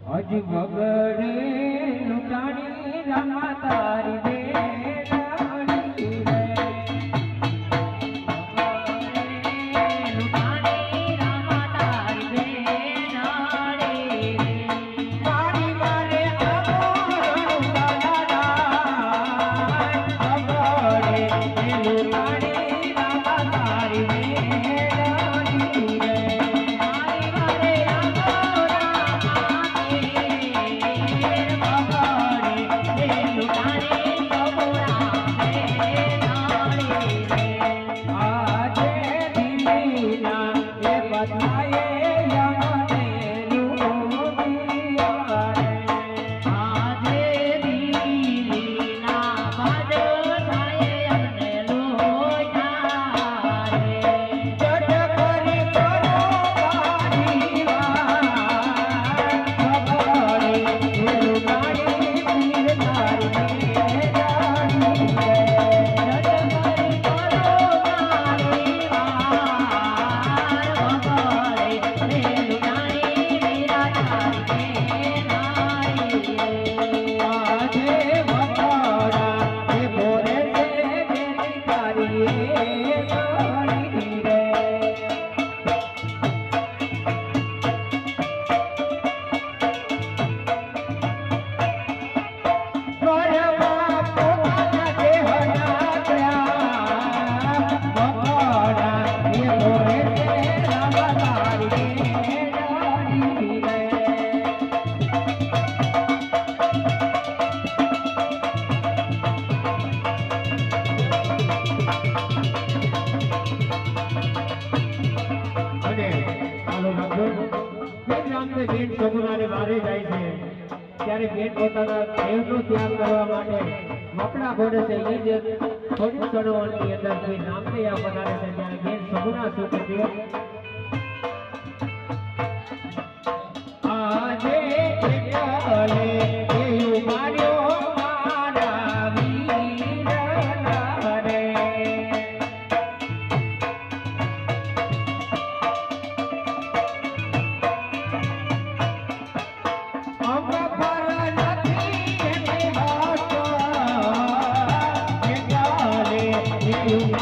હજી વગડે લૂંટાણી રામા તારી ત્યારે બેન પોતાના દેવનો ત્યાગ કરવા માટે મકડા ઘોડે છે એ જે થોડી સરોવરની અંદર કોઈ નામદયા બનાવે છે ત્યારે બેન સગુણા શું કરતી આજે એકલે એ માર્યો મારા વીરલા રે Bye.